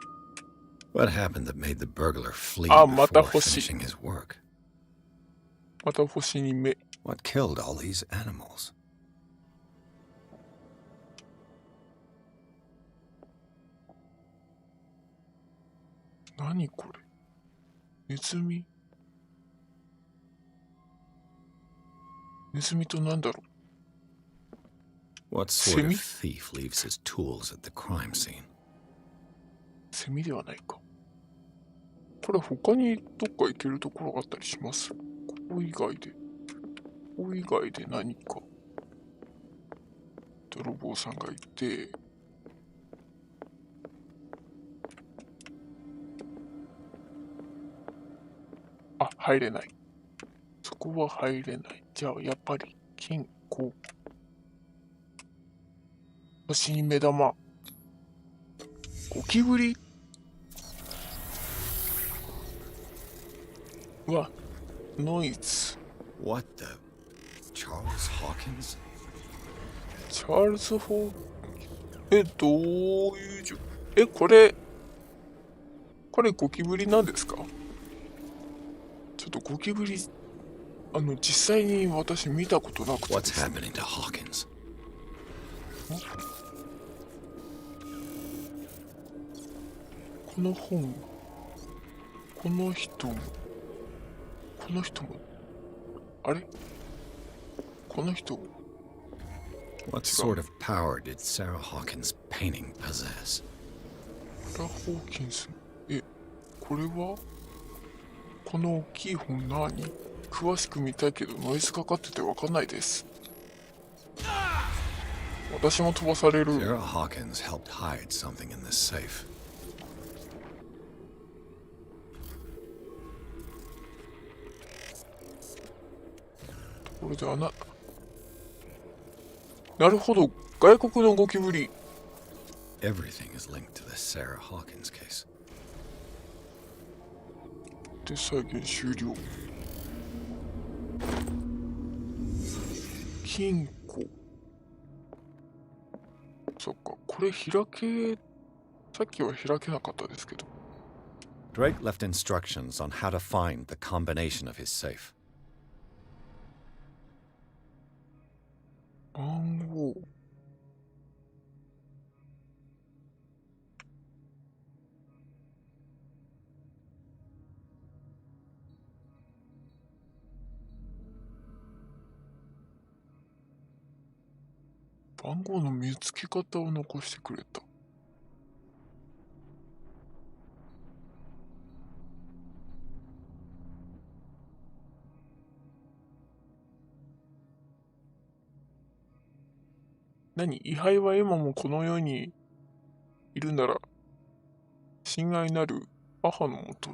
What happened that made the burglar flee あ、また before 星。 finishing his work? また星に目。 What killed all these animals? 何これ。ネズミ。ネズミとなんだろう。 What sort of thief leaves his tools at the crime scene? セミではないか。これ他にどっか行けるところがあったりします？ここ以外で。ここ以外で何か。泥棒さんがいて。あ、入れない。そこは入れない。じゃあ、やっぱり、金庫。星に目玉。ゴキブリ。うわ、ノイズ。What the? Charles Hawkins? チャールズ・ホー。どういうじょ。これゴキブリなんですか？ちょっとゴキブリ、実際に私見たことなくて。 What's happening to Hawkins? この本、この人も、あれ？この人。 What sort of power did Sarah Hawkins' painting possess? サラ・ホーキンス。これはこの大きい本何？詳しく見たいけどノイズかかっててわかんないです。私も飛ばされる。 Sarah Hawkins helped hide something in this safe. これでなるほど、外国のゴキブリ。 Everything is linked to the Sarah Hawkins case. で、再現終了。金庫。そっか、これ開け、さっきは開けなかったですけど。 Drake left instructions on how to find the combination of his safe. 番号。番号の見つけ方を残してくれた。何？位牌は今もこの世にいるなら、親愛なる母のもとへ。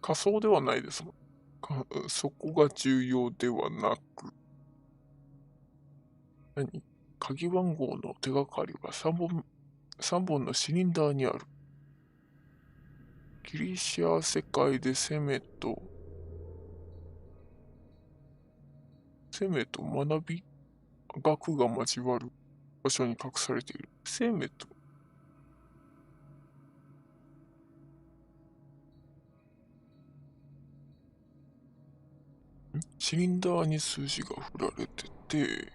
仮想ではないですもん。そこが重要ではなく。何？鍵番号の手がかりは3本のシリンダーにある。ギリシア世界で生命と学び学が交わる場所に隠されている。生命とシリンダーに数字が振られてて、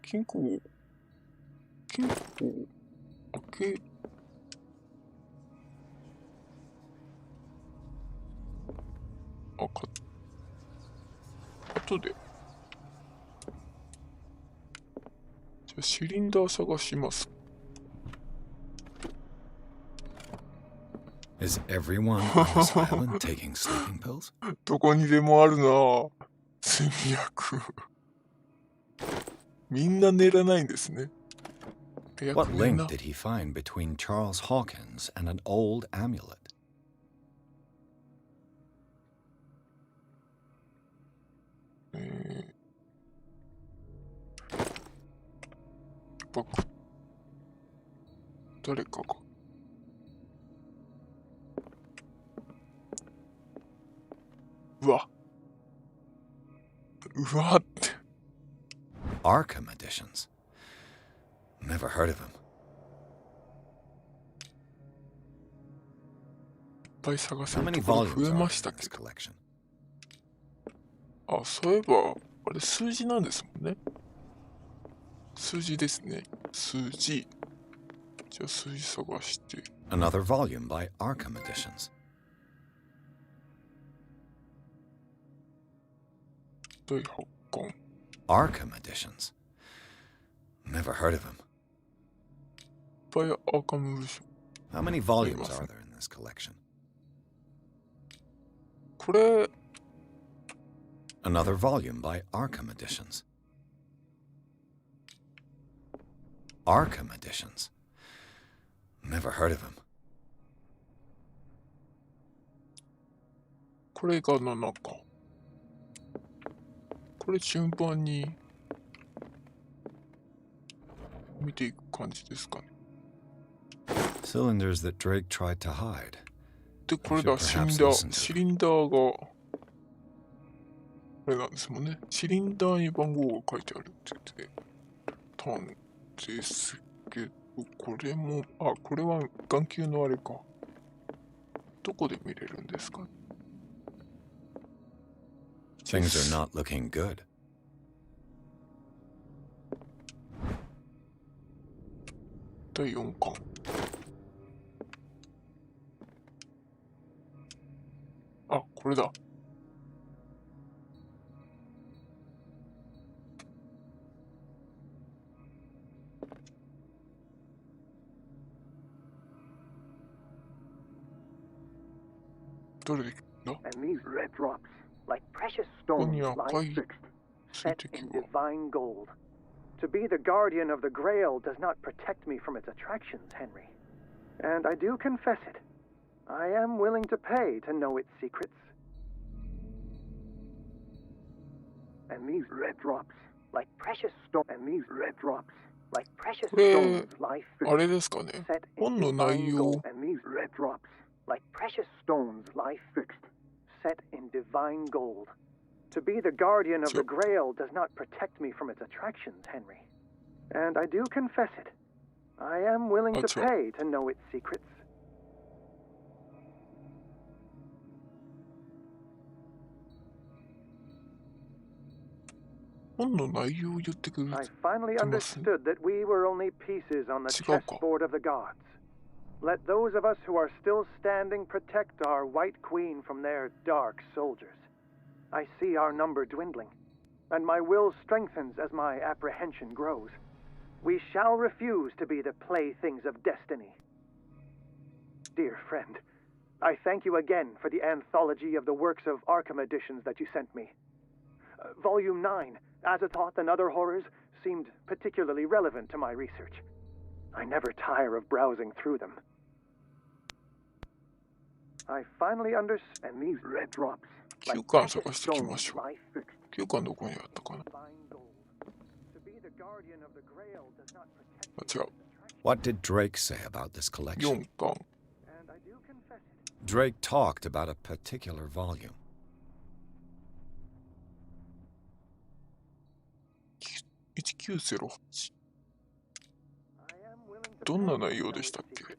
金庫を開け、後で。じゃあシリンダー探します。 Is everyone on this island taking sleeping pills? どこにでもあるなぁ。睡眠薬。みんな寝らないんですね。 What link did he find between Charles Hawkins and an old amulet? 誰かが。うわって。Arkham editions. Never heard of him. いっぱい探せ How る many ところ volumes 増え are ま in したけ this ど。 collection? あ、そういえば、あれ数字なんですもんね。数字ですね。数字。じゃあ数字探して。Another volume by Arkham editions. 第8巻。 Arkham editions. Never heard of him. いっぱいアーカム部署。 How many volumes are there in this collection? これ、Another volume by Arkham editions. Arkham editions. Never heard of him. これが7巻。これ順番に見ていく感じですかね。Cylinders that Drake tried to hide. で、これだ、シリンダー。シリンダーが、これなんですもんね。シリンダーに番号が書いてあるって言ってたんですけど、これも、あ、これは眼球のあれか。どこで見れるんですか？ Things are not looking good. 第4巻。あ、これだ。どれで来るんだ？ And these red drops, like precious ここ stones, に lie 赤い fixed, 水 set 滴 in が。 divine gold. To be the guardian of the Grail does not protect me from its attractions, Henry. And I do confess it. I am willing to pay to know its secrets. And these red drops, like precious stones, and these red drops, like precious これ、 stones, lie あれ fixed, ですかね。 set in 本の内 divine 容 gold. And these red drops, like precious stones, lie fixed, set in divine gold. To be the guardian of the Grail does not protect me from its attractions, Henry. And I do confess it. I am willing to pay to know its secrets. 本の内容を言ってくれ I て finally ます。 understood that we were only pieces on the 違うか。 chessboard of the gods. Let those of us who are still standing protect our White Queen from their dark soldiers. I see our number dwindling, and my will strengthens as my apprehension grows. We shall refuse to be the playthings of destiny. Dear friend, I thank you again for the anthology of the works of Arkham editions that you sent me. Volume 9, Azathoth and Other Horrors, seemed particularly relevant to my research. I never tire of browsing through them. I finally understand, and these red drops, 9巻探してきましょう。9巻どこにあったかな。あ、違う。 What did Drake say about this collection? 4巻。 Drake talked about a particular volume. 1908。どんな内容でしたっけ？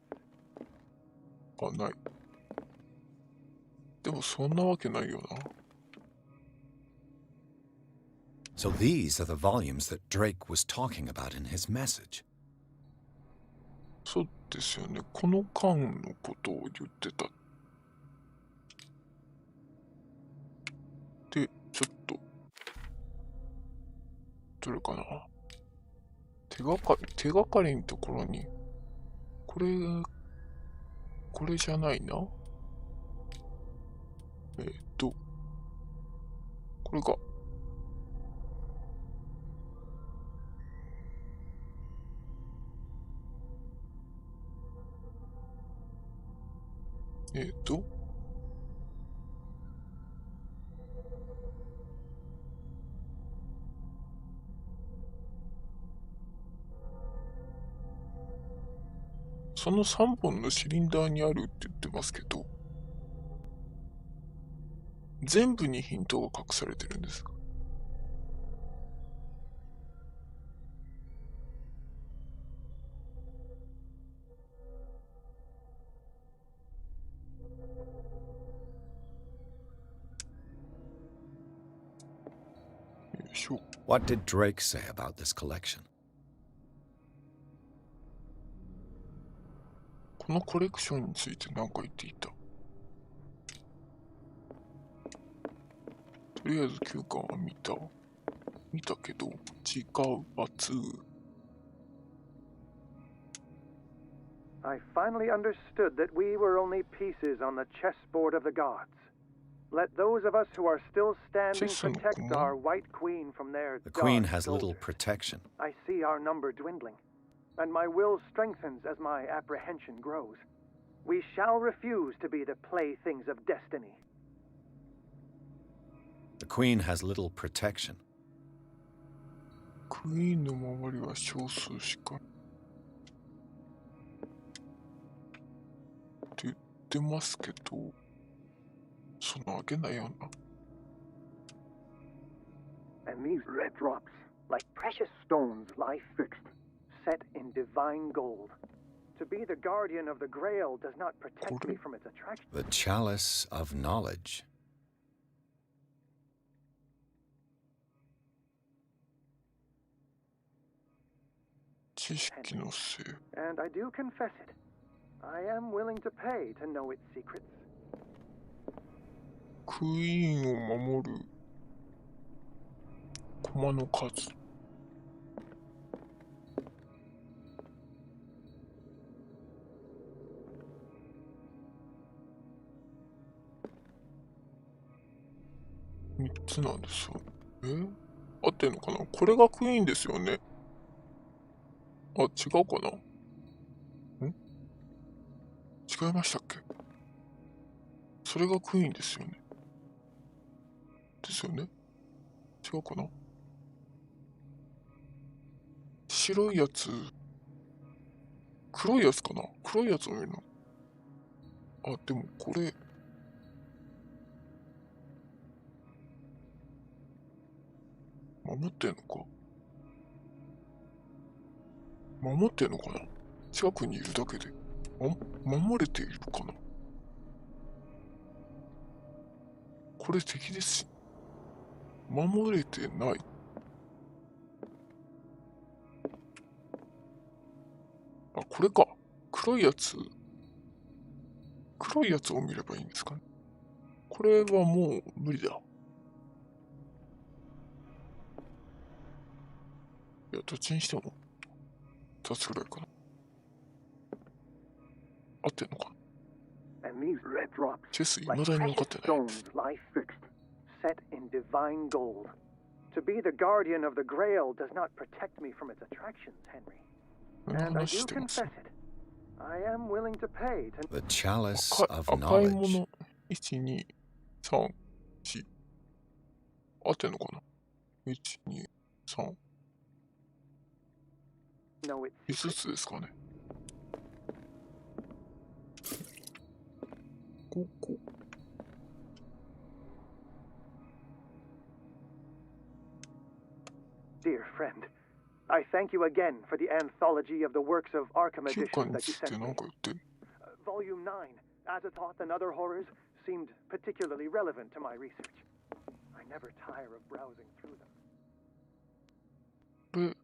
あ、ない。でもそんなわけないよな。 So these are the volumes that Drake was talking about in his message. そうですよね。この巻のことを言ってた。で、ちょっと、どれかな。手がかりのところに、これじゃないな。これか。その3本のシリンダーにあるって言ってますけど、全部にヒントが隠されてるんですか？ましょう。What did Drake say about this collection? このコレクションについて何か言っていた。とりあえず9巻は見たけど、違う、罰。I finally understood that we were only pieces on the chessboard of the gods. Let those of us who are still standing protect our white queen from their The queen dark has little soldiers. protection. I see our number dwindling, and my will strengthens as my apprehension grows. We shall refuse to be the playthings of destiny. The queen has little protection. クイーンの周りは少数しかって言ってますけど、そのあげないような。And these red drops, like precious stones, lie fixed, set in divine gold. To be the guardian of the Grail does not protect me from its attraction. The chalice of knowledge. 知識のせい。 And I do confess it. I am willing to pay to know its secrets. クイーンを守る駒の数。3つなんですよ。合ってんのかな。これがクイーンですよね。あ、違うかな。違いましたっけ。それがクイーンですよね。ですよね。違うかな。白いやつ、黒いやつかな。黒いやつを見るの。あ、でもこれ、守ってんのか。守ってんのかな。近くにいるだけで。守れているかな。これ敵ですし。守れてない。あ、これか。黒いやつ。黒いやつを見ればいいんですかね。これはもう無理だ。いや、どっちにしても2つぐらいかな。合ってんのかな。チェス、未だに分かってない。Set in divine gold. To be the guardian of the Grail does not protect me from its attractions, Henry. And I do confess it. I am willing to pay to... The chalice of 赤いも knowledge. の、1、2、3、4。合ってんのかな。1、2、3。No, it's 5つですかね。5個。Dear friend, I thank you again for the anthology of the works of Arkham 9 edition 巻に that つ you いて sent 何 me. か言ってる。 Volume 9, Azathoth and Other Horrors, seemed particularly relevant to my research. I never tire of browsing through them. これ、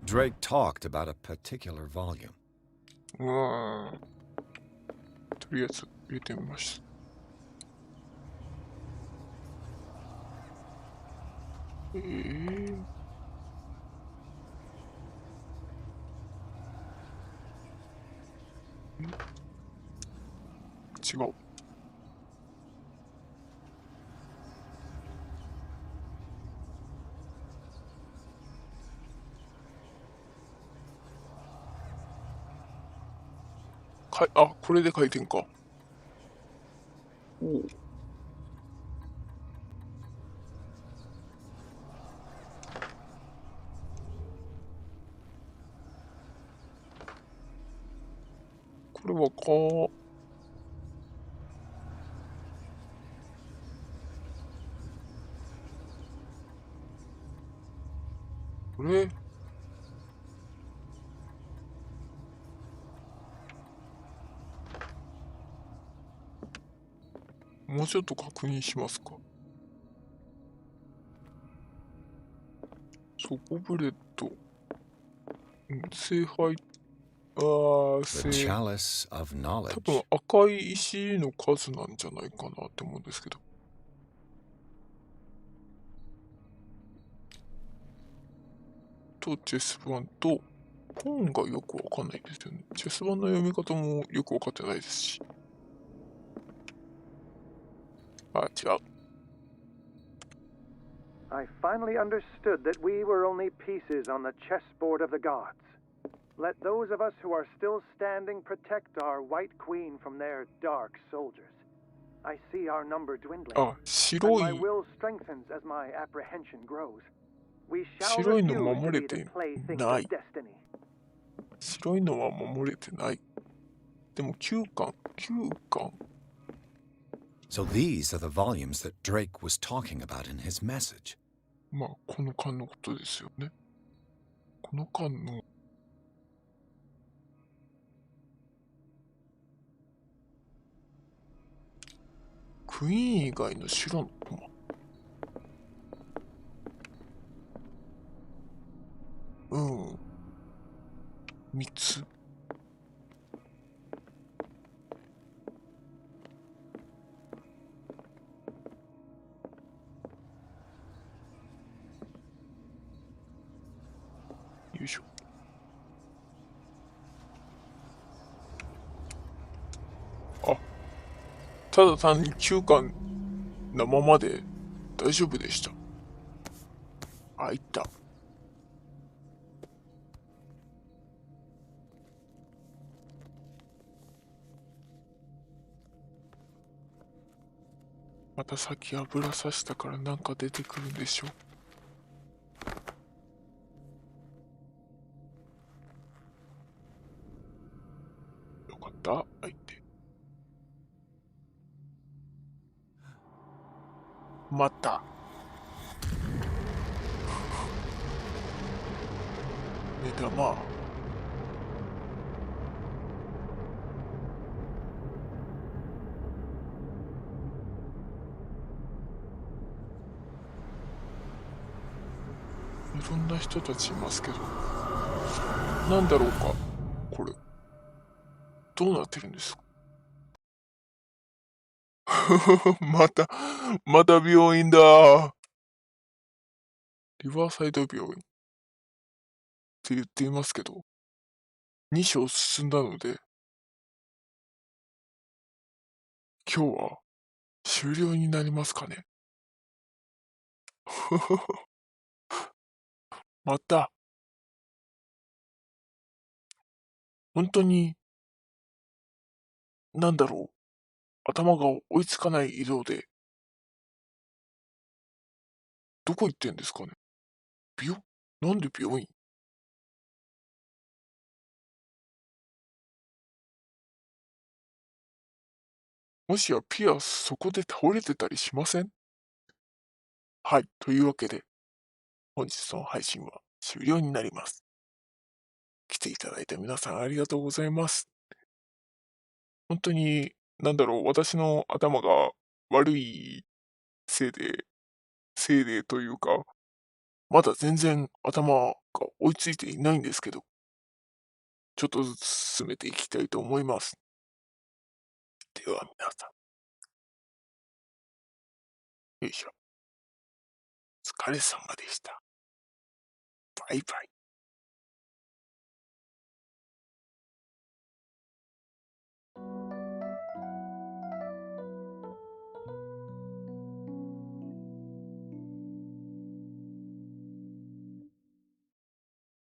Drake talked about a particular volume. とりあえず入れてみました。違う。あ、これで回転か。おお。これはこれもうちょっと確認しますか。ゴブレット。聖杯。The chalice of 多 knowledge. 分赤い石の数なんじゃないかなって思うんですけど。と、チェス盤と、本がよくわかんないですよね。チェス盤の読み方もよくわかってないですし。違う。I finally understood that we were only pieces on the chessboard of the gods. Let those of us who are still standing protect our white queen from their dark soldiers. I see our number dwindling, and 白 my い、will strengthens as my apprehension grows. We shall 白いの refuse 守 to れ be the て playthings な of い。 destiny. 白いのは守れてない。でも9巻。So these are the volumes that Drake was talking about in his message. まあ、この巻のことですよね。この巻の、クイーン以外の白のコマ。3つ。よいしょ。ただ単に9巻なままで大丈夫でした。いった。またさっき油さしたからなんか出てくるんでしょ。よかった。入って。また。目玉。いろんな人たちいますけど、なんだろうか、これ。どうなってるんですか？また病院だ。リバーサイド病院って言っていますけど、2章進んだので、今日は終了になりますかね。また、本当に、なんだろう、頭が追いつかない移動で、どこ行ってんですかね。なんで病院？もしやピアスそこで倒れてたりしません？はい、というわけで、本日の配信は終了になります。来ていただいた皆さんありがとうございます。本当に、なんだろう、私の頭が悪いせいでというか、まだ全然頭が追いついていないんですけど、ちょっとずつ進めていきたいと思います。では皆さん、よいしょ。お疲れ様でした。バイバイ。